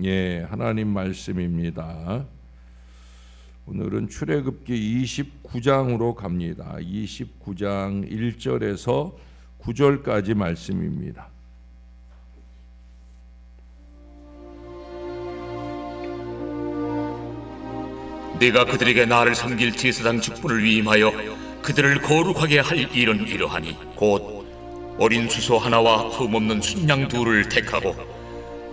예, 하나님 말씀입니다. 오늘은 출애굽기 29장으로 갑니다. 29장 1절에서 9절까지 말씀입니다. 네가 그들에게 나를 섬길 제사장 직분을 위임하여 그들을 거룩하게 할 일은 이러하니 곧 어린 수소 하나와 흠없는 순양 둘을 택하고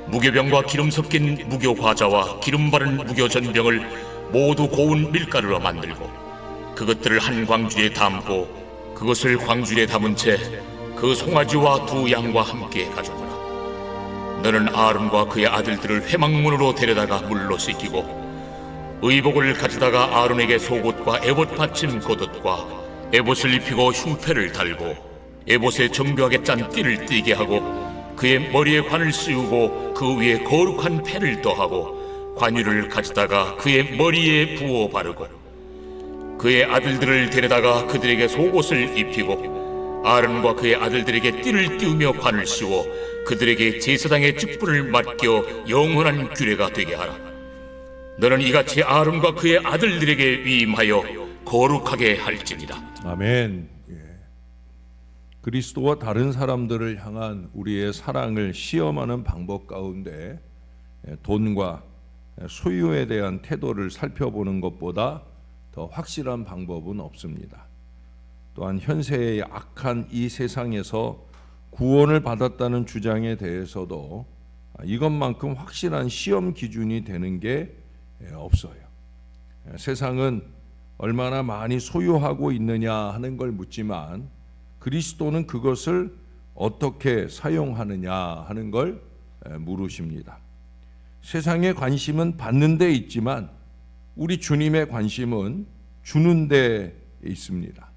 무교병과 기름 섞인 무교 과자와 기름 바른 무교 전병을 모두 고운 밀가루로 만들고 그것들을 한 광주에 담고 그것을 광주에 담은 채 그 송아지와 두 양과 함께 가져오라. 너는 아론과 그의 아들들을 회막문으로 데려다가 물로 씻기고 의복을 가져다가 아론에게 속옷과 에봇 받침 겉옷과 에봇을 입히고 흉패를 달고 에봇에 정교하게 짠 띠를 띠게 하고 그의 머리에 관을 씌우고 그 위에 거룩한 패를 더하고 관유를 가져다가 그의 머리에 부어 바르고 그의 아들들을 데려다가 그들에게 속옷을 입히고 아론과 그의 아들들에게 띠를 띄우며 관을 씌워 그들에게 제사장의 직분을 맡겨 영원한 규례가 되게 하라. 너는 이같이 아론과 그의 아들들에게 위임하여 거룩하게 할지니라. 아멘. 예. 그리스도와 다른 사람들을 향한 우리의 사랑을 시험하는 방법 가운데 돈과 소유에 대한 태도를 살펴보는 것보다 더 확실한 방법은 없습니다. 또한 현세의 악한 이 세상에서 구원을 받았다는 주장에 대해서도 이것만큼 확실한 시험 기준이 되는 게 없어요. 세상은 얼마나 많이 소유하고 있느냐 하는 걸 묻지만 그리스도는 그것을 어떻게 사용하느냐 하는 걸 물으십니다. 세상의 관심은 받는 데 있지만 우리 주님의 관심은 주는 데 있습니다.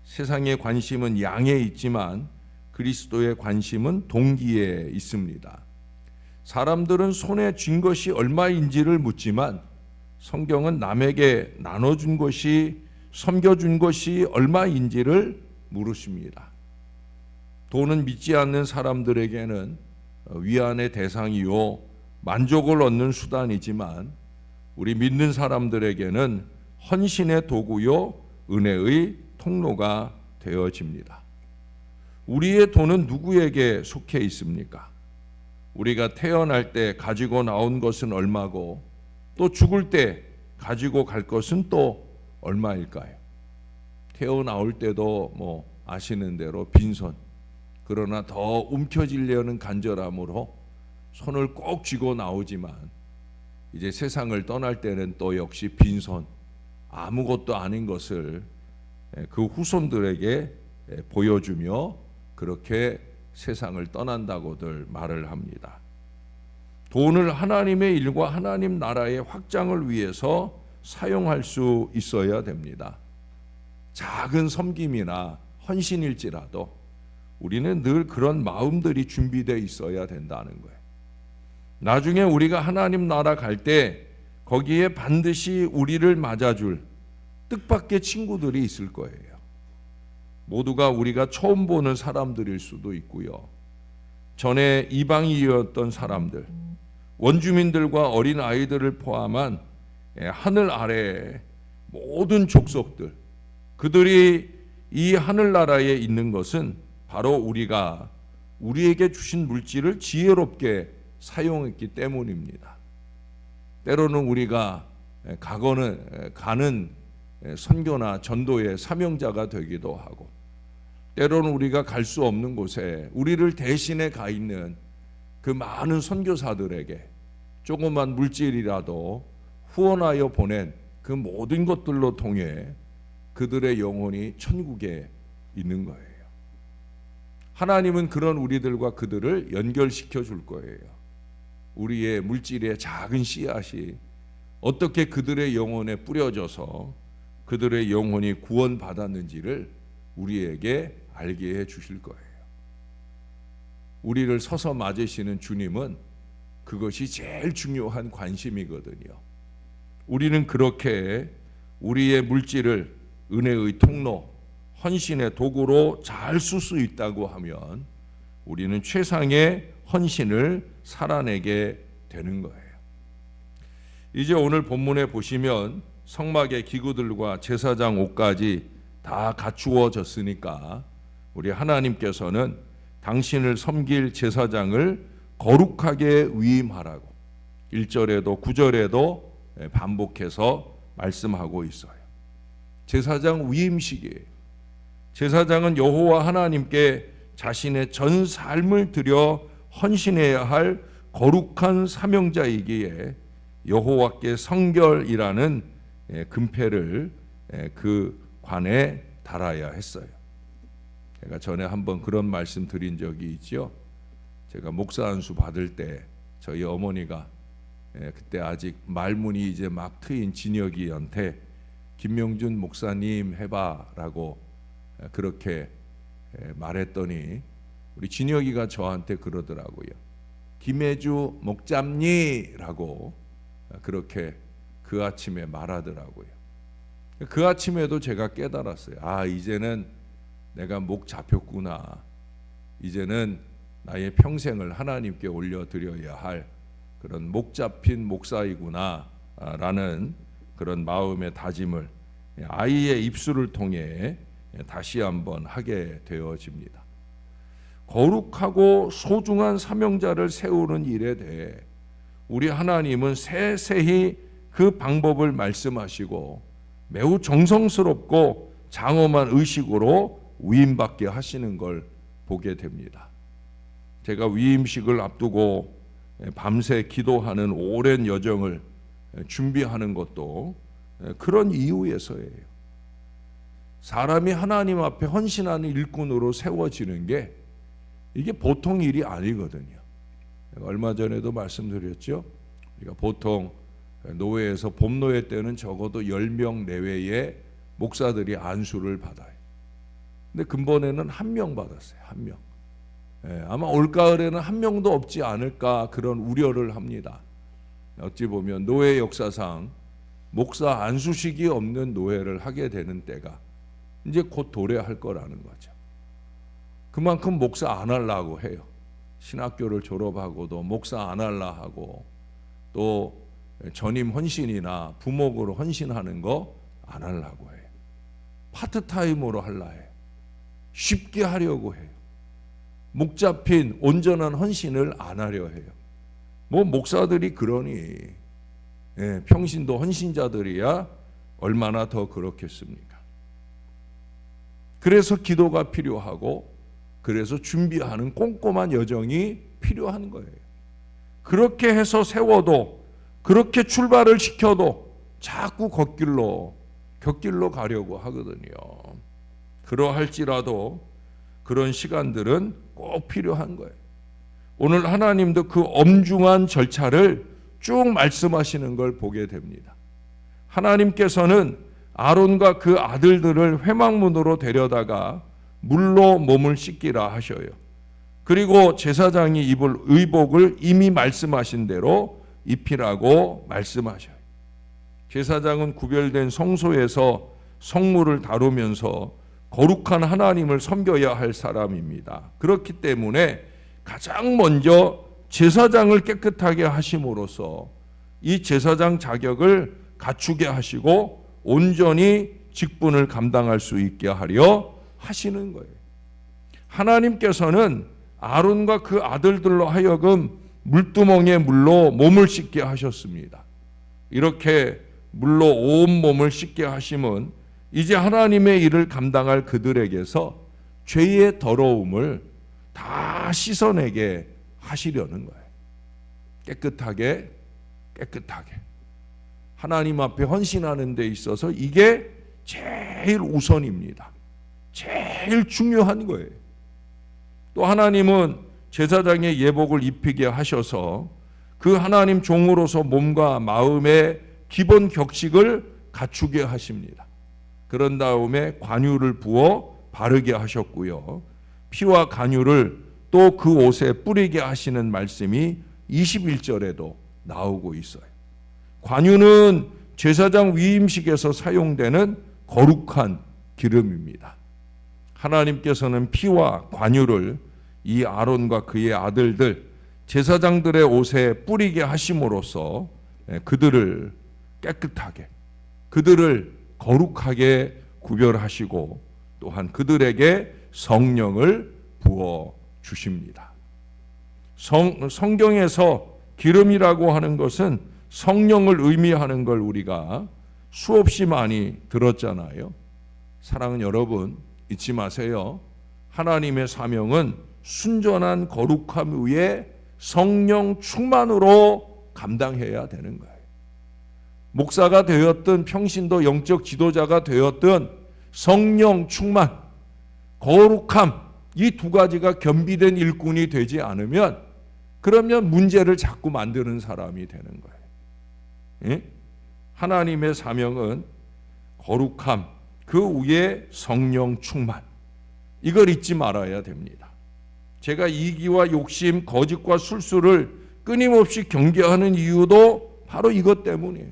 세상의 관심은 양에 있지만 그리스도의 관심은 동기에 있습니다. 사람들은 손에 쥔 것이 얼마인지를 묻지만 성경은 남에게 나눠준 것이, 섬겨준 것이 얼마인지를 물으십니다. 돈은 믿지 않는 사람들에게는 위안의 대상이요 만족을 얻는 수단이지만 우리 믿는 사람들에게는 헌신의 도구요 은혜의 통로가 되어집니다. 우리의 돈은 누구에게 속해 있습니까? 우리가 태어날 때 가지고 나온 것은 얼마고 또 죽을 때 가지고 갈 것은 또 얼마일까요? 태어나올 때도 아시는 대로 빈손, 그러나 더 움켜쥐려는 간절함으로 손을 꼭 쥐고 나오지만 이제 세상을 떠날 때는 또 역시 빈손, 아무것도 아닌 것을 그 후손들에게 보여주며 그렇게 세상을 떠난다고들 말을 합니다. 돈을 하나님의 일과 하나님 나라의 확장을 위해서 사용할 수 있어야 됩니다. 작은 섬김이나 헌신일지라도 우리는 늘 그런 마음들이 준비되어 있어야 된다는 거예요. 나중에 우리가 하나님 나라 갈 때 거기에 반드시 우리를 맞아줄 뜻밖의 친구들이 있을 거예요. 모두가 우리가 처음 보는 사람들일 수도 있고요. 전에 이방인이었던 사람들, 원주민들과 어린 아이들을 포함한 하늘 아래 모든 족속들, 그들이 이 하늘나라에 있는 것은 바로 우리가 우리에게 주신 물질을 지혜롭게 사용했기 때문입니다. 때로는 우리가 가는 선교나 전도의 사명자가 되기도 하고, 때로는 우리가 갈 수 없는 곳에 우리를 대신해 가 있는 그 많은 선교사들에게 조그만 물질이라도 후원하여 보낸 그 모든 것들로 통해 그들의 영혼이 천국에 있는 거예요. 하나님은 그런 우리들과 그들을 연결시켜 줄 거예요. 우리의 물질의 작은 씨앗이 어떻게 그들의 영혼에 뿌려져서 그들의 영혼이 구원받았는지를 우리에게 알게 해 주실 거예요. 우리를 서서 맞으시는 주님은 그것이 제일 중요한 관심이거든요. 우리는 그렇게 우리의 물질을 은혜의 통로, 헌신의 도구로 잘 쓸 수 있다고 하면 우리는 최상의 헌신을 살아내게 되는 거예요. 이제 오늘 본문에 보시면 성막의 기구들과 제사장 옷까지 다 갖추어졌으니까 우리 하나님께서는 당신을 섬길 제사장을 거룩하게 위임하라고 1절에도 9절에도 반복해서 말씀하고 있어요. 제사장 위임식이에요. 제사장은 여호와 하나님께 자신의 전 삶을 들여 헌신해야 할 거룩한 사명자이기에 여호와께 성결이라는 금패를 그 관에 달아야 했어요. 제가 전에 한번 그런 말씀 드린 적이 있죠. 제가 목사 안수 받을 때 저희 어머니가 그때 아직 말문이 이제 막 트인 진혁이한테 김명준 목사님 해봐라고 그렇게 말했더니 우리 진혁이가 저한테 그러더라고요. 김혜주 목잡니라고 그렇게 그 아침에 말하더라고요. 그 아침에도 제가 깨달았어요. 아, 이제는 내가 목 잡혔구나. 이제는 나의 평생을 하나님께 올려드려야 할 그런 목 잡힌 목사이구나 라는 그런 마음의 다짐을 아이의 입술을 통해 다시 한번 하게 되어집니다. 거룩하고 소중한 사명자를 세우는 일에 대해 우리 하나님은 세세히 그 방법을 말씀하시고 매우 정성스럽고 장엄한 의식으로 위임받게 하시는 걸 보게 됩니다. 제가 위임식을 앞두고 밤새 기도하는 오랜 여정을 준비하는 것도 그런 이유에서예요. 사람이 하나님 앞에 헌신하는 일꾼으로 세워지는 게 이게 보통 일이 아니거든요. 얼마 전에도 말씀드렸죠. 우리가 보통 노회에서 봄노회 때는 적어도 10명 내외의 목사들이 안수를 받아요. 근데 근본에는 1명 받았어요. 1명. 아마 올가을에는 1명도 없지 않을까 그런 우려를 합니다. 어찌 보면 노회 역사상 목사 안수식이 없는 노회를 하게 되는 때가 이제 곧 도래할 거라는 거죠. 그만큼 목사 안 하려고 해요. 신학교를 졸업하고도 목사 안 하려 하고 또 전임 헌신이나 부목으로 헌신하는 거 안 하려고 해요. 파트타임으로 하려 해요. 쉽게 하려고 해요. 목 잡힌 온전한 헌신을 안 하려 해요. 뭐 목사들이 그러니 평신도 헌신자들이야 얼마나 더 그렇겠습니까? 그래서 기도가 필요하고 그래서 준비하는 꼼꼼한 여정이 필요한 거예요. 그렇게 해서 세워도 그렇게 출발을 시켜도 자꾸 곁길로 가려고 하거든요. 그러할지라도 그런 시간들은 꼭 필요한 거예요. 오늘 하나님도 그 엄중한 절차를 쭉 말씀하시는 걸 보게 됩니다. 하나님께서는 아론과 그 아들들을 회막문으로 데려다가 물로 몸을 씻기라 하셔요. 그리고 제사장이 입을 의복을 이미 말씀하신 대로 입히라고 말씀하셔요. 제사장은 구별된 성소에서 성물을 다루면서 거룩한 하나님을 섬겨야 할 사람입니다. 그렇기 때문에 가장 먼저 제사장을 깨끗하게 하심으로써 이 제사장 자격을 갖추게 하시고 온전히 직분을 감당할 수 있게 하려 하시는 거예요. 하나님께서는 아론과 그 아들들로 하여금 물두멍에 물로 몸을 씻게 하셨습니다. 이렇게 물로 온 몸을 씻게 하심은 이제 하나님의 일을 감당할 그들에게서 죄의 더러움을 다 씻어내게 하시려는 거예요. 깨끗하게 하나님 앞에 헌신하는 데 있어서 이게 제일 우선입니다. 제일 중요한 거예요. 또 하나님은 제사장의 예복을 입히게 하셔서 그 하나님 종으로서 몸과 마음의 기본 격식을 갖추게 하십니다. 그런 다음에 관유를 부어 바르게 하셨고요. 피와 간유를 또 그 옷에 뿌리게 하시는 말씀이 21절에도 나오고 있어요. 관유는 제사장 위임식에서 사용되는 거룩한 기름입니다. 하나님께서는 피와 관유를 이 아론과 그의 아들들 제사장들의 옷에 뿌리게 하심으로써 그들을 깨끗하게, 그들을 거룩하게 구별하시고 또한 그들에게 성령을 부어 주십니다. 성경에서 기름이라고 하는 것은 성령을 의미하는 걸 우리가 수없이 많이 들었잖아요. 사랑하는 여러분, 잊지 마세요. 하나님의 사명은 순전한 거룩함 위에 성령 충만으로 감당해야 되는 거예요. 목사가 되었든 평신도 영적 지도자가 되었든 성령 충만, 거룩함, 이 두 가지가 겸비된 일꾼이 되지 않으면 그러면 문제를 자꾸 만드는 사람이 되는 거예요. 예? 하나님의 사명은 거룩함, 그 위에 성령 충만, 이걸 잊지 말아야 됩니다. 제가 이기와 욕심, 거짓과 술수를 끊임없이 경계하는 이유도 바로 이것 때문이에요.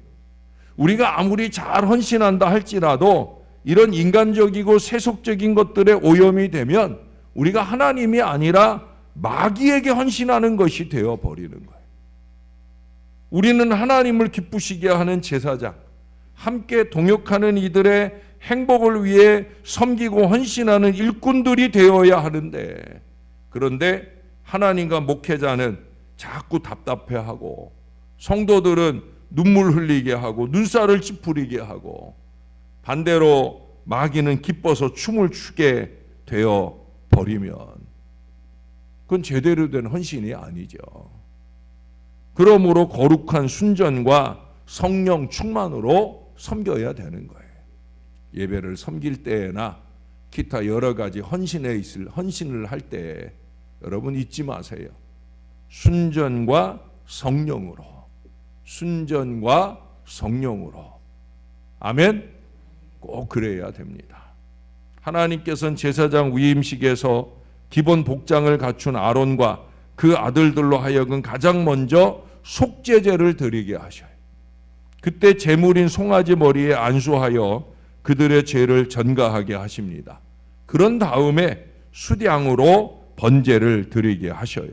우리가 아무리 잘 헌신한다 할지라도 이런 인간적이고 세속적인 것들에 오염이 되면 우리가 하나님이 아니라 마귀에게 헌신하는 것이 되어버리는 거예요. 우리는 하나님을 기쁘시게 하는 제사장, 함께 동역하는 이들의 행복을 위해 섬기고 헌신하는 일꾼들이 되어야 하는데, 그런데 하나님과 목회자는 자꾸 답답해하고 성도들은 눈물 흘리게 하고 눈살을 찌푸리게 하고 반대로 마귀는 기뻐서 춤을 추게 되어 버리면 그건 제대로 된 헌신이 아니죠. 그러므로 거룩한 순전과 성령 충만으로 섬겨야 되는 거예요. 예배를 섬길 때나 기타 여러 가지 헌신을 할 때 여러분 잊지 마세요. 순전과 성령으로, 순전과 성령으로. 아멘. 꼭 그래야 됩니다. 하나님께서는 제사장 위임식에서 기본 복장을 갖춘 아론과 그 아들들로 하여금 가장 먼저 속죄제를 드리게 하셔요. 그때 제물인 송아지 머리에 안수하여 그들의 죄를 전가하게 하십니다. 그런 다음에 수량으로 번제를 드리게 하셔요.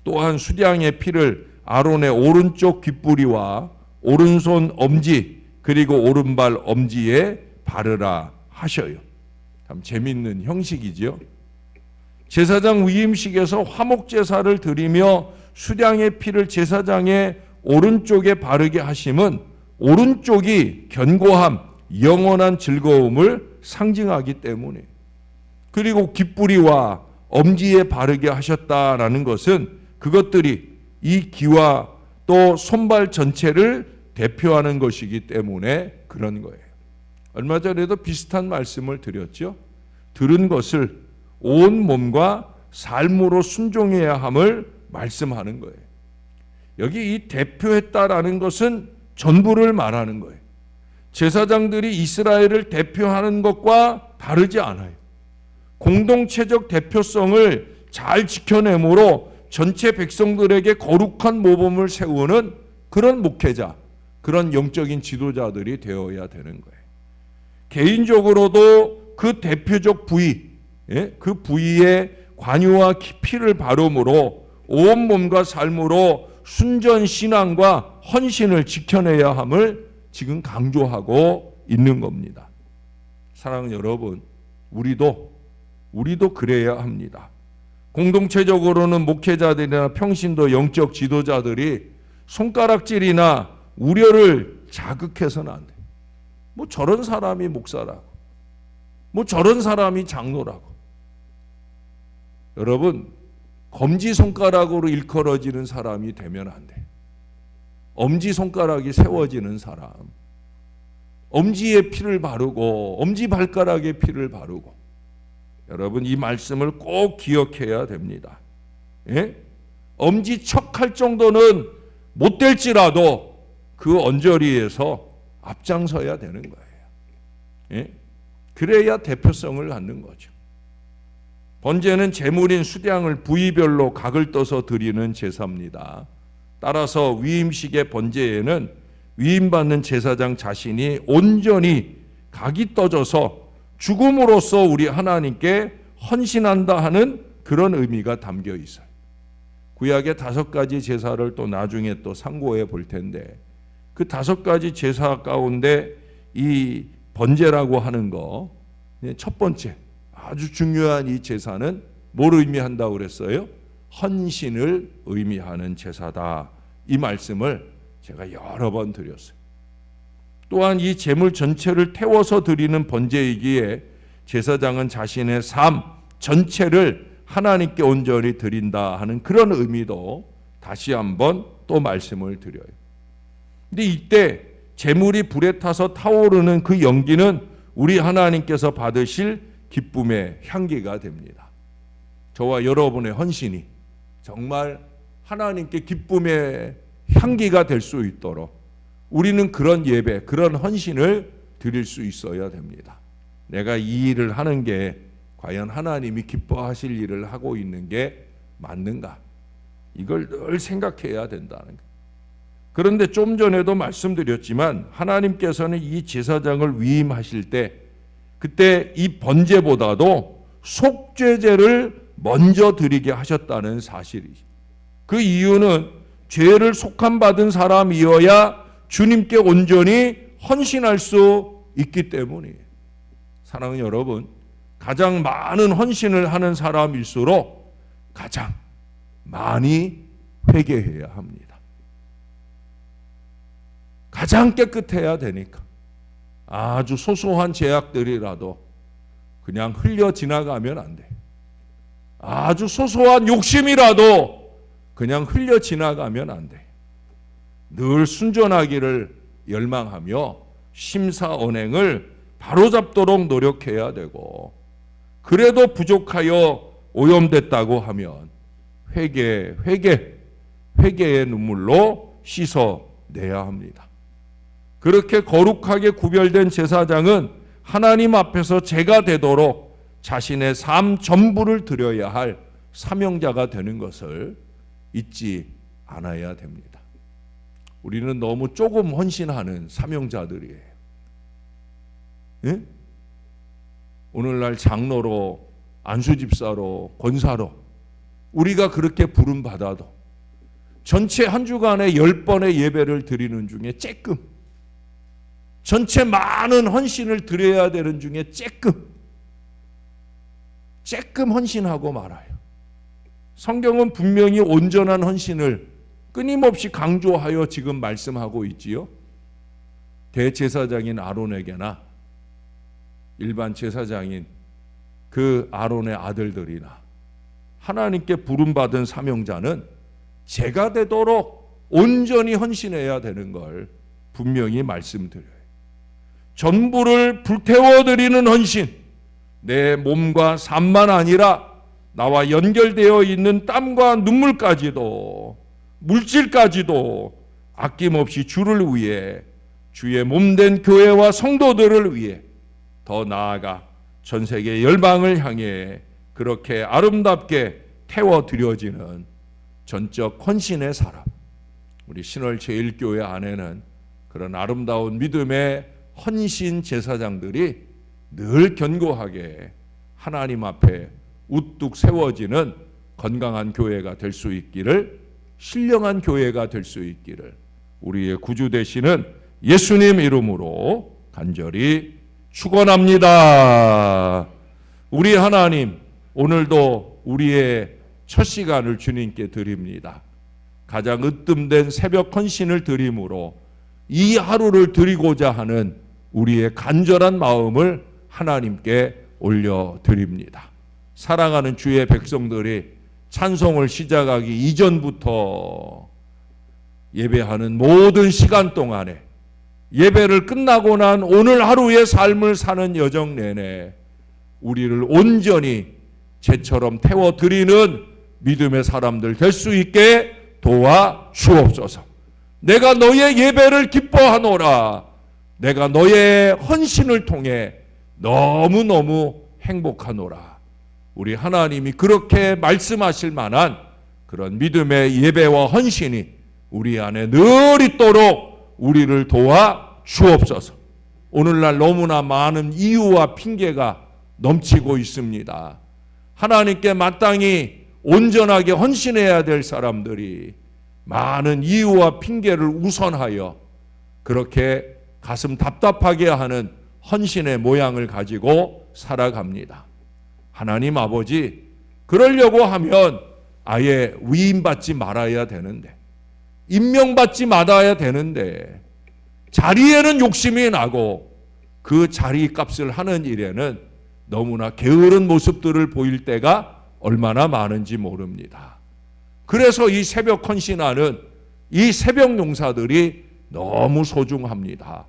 또한 수량의 피를 아론의 오른쪽 귓부리와 오른손 엄지 그리고 오른발 엄지에 바르라 하셔요. 참 재밌는 형식이지요. 제사장 위임식에서 화목제사를 드리며 수량의 피를 제사장의 오른쪽에 바르게 하심은 오른쪽이 견고함, 영원한 즐거움을 상징하기 때문에, 그리고 귓부리와 엄지에 바르게 하셨다라는 것은 그것들이 이 귀와 또 손발 전체를 대표하는 것이기 때문에 그런 거예요. 얼마 전에도 비슷한 말씀을 드렸죠. 들은 것을 온 몸과 삶으로 순종해야 함을 말씀하는 거예요. 여기 이 대표했다라는 것은 전부를 말하는 거예요. 제사장들이 이스라엘을 대표하는 것과 다르지 않아요. 공동체적 대표성을 잘 지켜내므로 전체 백성들에게 거룩한 모범을 세우는 그런 목회자, 그런 영적인 지도자들이 되어야 되는 거예요. 개인적으로도 그 대표적 부위, 그 부위에 관유와 피를 바름으로 온 몸과 삶으로 순전 신앙과 헌신을 지켜내야 함을 지금 강조하고 있는 겁니다. 사랑하는 여러분, 우리도 그래야 합니다. 공동체적으로는 목회자들이나 평신도 영적 지도자들이 손가락질이나 우려를 자극해서는 안 돼요. 뭐 저런 사람이 목사라고, 뭐 저런 사람이 장로라고. 여러분, 검지손가락으로 일컬어지는 사람이 되면 안 돼. 엄지손가락이 세워지는 사람, 엄지에 피를 바르고 엄지발가락에 피를 바르고, 여러분 이 말씀을 꼭 기억해야 됩니다. 예? 엄지척할 정도는 못 될지라도 그 언저리에서 앞장서야 되는 거예요. 예? 그래야 대표성을 갖는 거죠. 번제는 제물인 수량을 부위별로 각을 떠서 드리는 제사입니다. 따라서 위임식의 번제에는 위임받는 제사장 자신이 온전히 각이 떠져서 죽음으로써 우리 하나님께 헌신한다 하는 그런 의미가 담겨 있어요. 구약의 5가지 제사를 또 나중에 또 상고해 볼 텐데 그 5가지 제사 가운데 이 번제라고 하는 거 첫 번째 아주 중요한 이 제사는 뭘 의미한다고 그랬어요? 헌신을 의미하는 제사다. 이 말씀을 제가 여러 번 드렸어요. 또한 이 제물 전체를 태워서 드리는 번제이기에 제사장은 자신의 삶 전체를 하나님께 온전히 드린다 하는 그런 의미도 다시 한번 또 말씀을 드려요. 근데 이때 제물이 불에 타서 타오르는 그 연기는 우리 하나님께서 받으실 기쁨의 향기가 됩니다. 저와 여러분의 헌신이 정말 하나님께 기쁨의 향기가 될 수 있도록 우리는 그런 예배, 그런 헌신을 드릴 수 있어야 됩니다. 내가 이 일을 하는 게 과연 하나님이 기뻐하실 일을 하고 있는 게 맞는가? 이걸 늘 생각해야 된다는 거예요. 그런데 좀 전에도 말씀드렸지만 하나님께서는 이 제사장을 위임하실 때 그때 이 번제보다도 속죄제를 먼저 드리게 하셨다는 사실이죠. 그 이유는 죄를 속함받은 사람이어야 주님께 온전히 헌신할 수 있기 때문이에요. 사랑하는 여러분, 가장 많은 헌신을 하는 사람일수록 가장 많이 회개해야 합니다. 가장 깨끗해야 되니까 아주 소소한 죄악들이라도 그냥 흘려 지나가면 안 돼요. 아주 소소한 욕심이라도 그냥 흘려 지나가면 안 돼요. 늘 순전하기를 열망하며 심사언행을 바로잡도록 노력해야 되고 그래도 부족하여 오염됐다고 하면 회개의 눈물로 씻어내야 합니다. 그렇게 거룩하게 구별된 제사장은 하나님 앞에서 제가 되도록 자신의 삶 전부를 드려야 할 사명자가 되는 것을 잊지 않아야 됩니다. 우리는 너무 조금 헌신하는 사명자들이에요. 예? 오늘날 장로로, 안수집사로, 권사로 우리가 그렇게 부름받아도 전체 한 주간에 10번의 예배를 드리는 중에 쬐끔, 전체 많은 헌신을 드려야 되는 중에 쬐끔 헌신하고 말아요. 성경은 분명히 온전한 헌신을 끊임없이 강조하여 지금 말씀하고 있지요. 대제사장인 아론에게나 일반 제사장인 그 아론의 아들들이나 하나님께 부름받은 사명자는 제가 되도록 온전히 헌신해야 되는 걸 분명히 말씀드려요. 전부를 불태워드리는 헌신, 내 몸과 삶만 아니라 나와 연결되어 있는 땀과 눈물까지도, 물질까지도 아낌없이 주를 위해, 주의 몸된 교회와 성도들을 위해, 더 나아가 전 세계 열방을 향해 그렇게 아름답게 태워드려지는 전적 헌신의 사람, 우리 신월 제1교회 안에는 그런 아름다운 믿음의 헌신 제사장들이 늘 견고하게 하나님 앞에 우뚝 세워지는 건강한 교회가 될 수 있기를, 신령한 교회가 될 수 있기를 우리의 구주 되시는 예수님 이름으로 간절히 축원합니다. 우리 하나님, 오늘도 우리의 첫 시간을 주님께 드립니다. 가장 으뜸된 새벽 헌신을 드림으로 이 하루를 드리고자 하는 우리의 간절한 마음을 하나님께 올려드립니다. 사랑하는 주의 백성들이 찬송을 시작하기 이전부터 예배하는 모든 시간 동안에 예배를 끝나고 난 오늘 하루의 삶을 사는 여정 내내 우리를 온전히 재처럼 태워드리는 믿음의 사람들 될 수 있게 도와 주옵소서. 내가 너의 예배를 기뻐하노라. 내가 너의 헌신을 통해 너무너무 행복하노라. 우리 하나님이 그렇게 말씀하실 만한 그런 믿음의 예배와 헌신이 우리 안에 늘 있도록 우리를 도와 주옵소서. 오늘날 너무나 많은 이유와 핑계가 넘치고 있습니다. 하나님께 마땅히 온전하게 헌신해야 될 사람들이 많은 이유와 핑계를 우선하여 그렇게 가슴 답답하게 하는 헌신의 모양을 가지고 살아갑니다. 하나님 아버지, 그러려고 하면 아예 위임받지 말아야 되는데, 임명받지 말아야 되는데, 자리에는 욕심이 나고 그 자리 값을 하는 일에는 너무나 게으른 모습들을 보일 때가 얼마나 많은지 모릅니다. 그래서 이 새벽 헌신하는 이 새벽 용사들이 너무 소중합니다.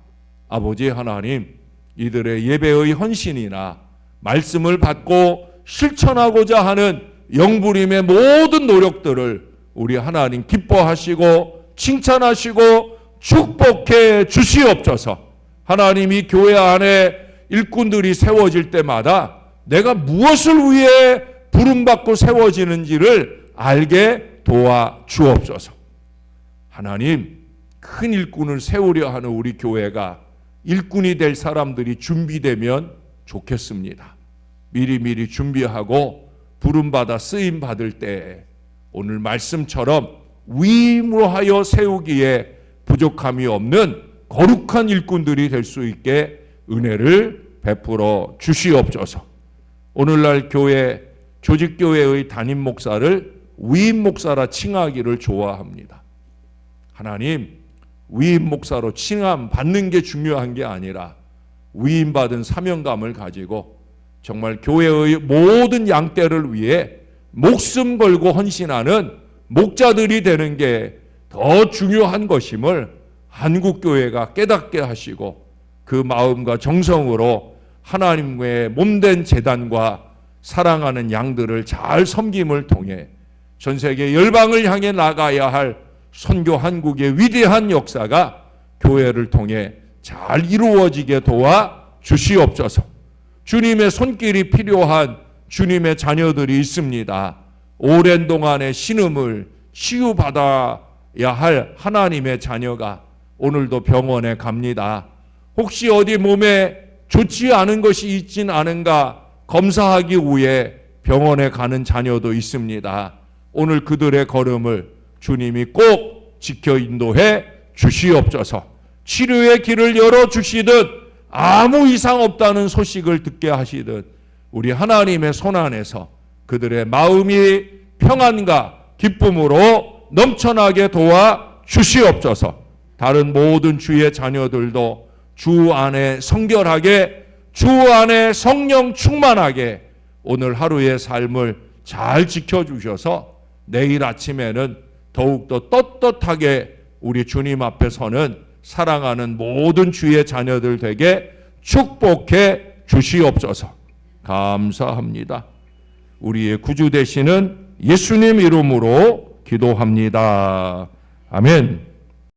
아버지 하나님, 이들의 예배의 헌신이나 말씀을 받고 실천하고자 하는 영부림의 모든 노력들을 우리 하나님 기뻐하시고 칭찬하시고 축복해 주시옵소서. 하나님이 교회 안에 일꾼들이 세워질 때마다 내가 무엇을 위해 부름받고 세워지는지를 알게 도와주옵소서. 하나님, 큰 일꾼을 세우려 하는 우리 교회가 일꾼이 될 사람들이 준비되면 좋겠습니다. 미리미리 준비하고 부름받아 쓰임받을 때 오늘 말씀처럼 위임으로 하여 세우기에 부족함이 없는 거룩한 일꾼들이 될 수 있게 은혜를 베풀어 주시옵소서. 오늘날 교회, 조직교회의 담임 목사를 위임 목사라 칭하기를 좋아합니다. 하나님, 위임 목사로 칭함 받는 게 중요한 게 아니라 위임받은 사명감을 가지고 정말 교회의 모든 양떼를 위해 목숨 걸고 헌신하는 목자들이 되는 게 더 중요한 것임을 한국교회가 깨닫게 하시고 그 마음과 정성으로 하나님의 몸된 제단과 사랑하는 양들을 잘 섬김을 통해 전 세계 열방을 향해 나가야 할 선교 한국의 위대한 역사가 교회를 통해 잘 이루어지게 도와 주시옵소서. 주님의 손길이 필요한 주님의 자녀들이 있습니다. 오랜 동안의 신음을 치유받아야 할 하나님의 자녀가 오늘도 병원에 갑니다. 혹시 어디 몸에 좋지 않은 것이 있진 않은가 검사하기 위해 병원에 가는 자녀도 있습니다. 오늘 그들의 걸음을 주님이 꼭 지켜 인도해 주시옵소서. 치료의 길을 열어주시듯 아무 이상 없다는 소식을 듣게 하시듯 우리 하나님의 손 안에서 그들의 마음이 평안과 기쁨으로 넘쳐나게 도와 주시옵소서. 다른 모든 주의 자녀들도 주 안에 성결하게, 주 안에 성령 충만하게 오늘 하루의 삶을 잘 지켜주셔서 내일 아침에는 더욱더 떳떳하게 우리 주님 앞에 서는 사랑하는 모든 주의 자녀들 되게 축복해 주시옵소서. 감사합니다. 우리의 구주 되시는 예수님 이름으로 기도합니다. 아멘.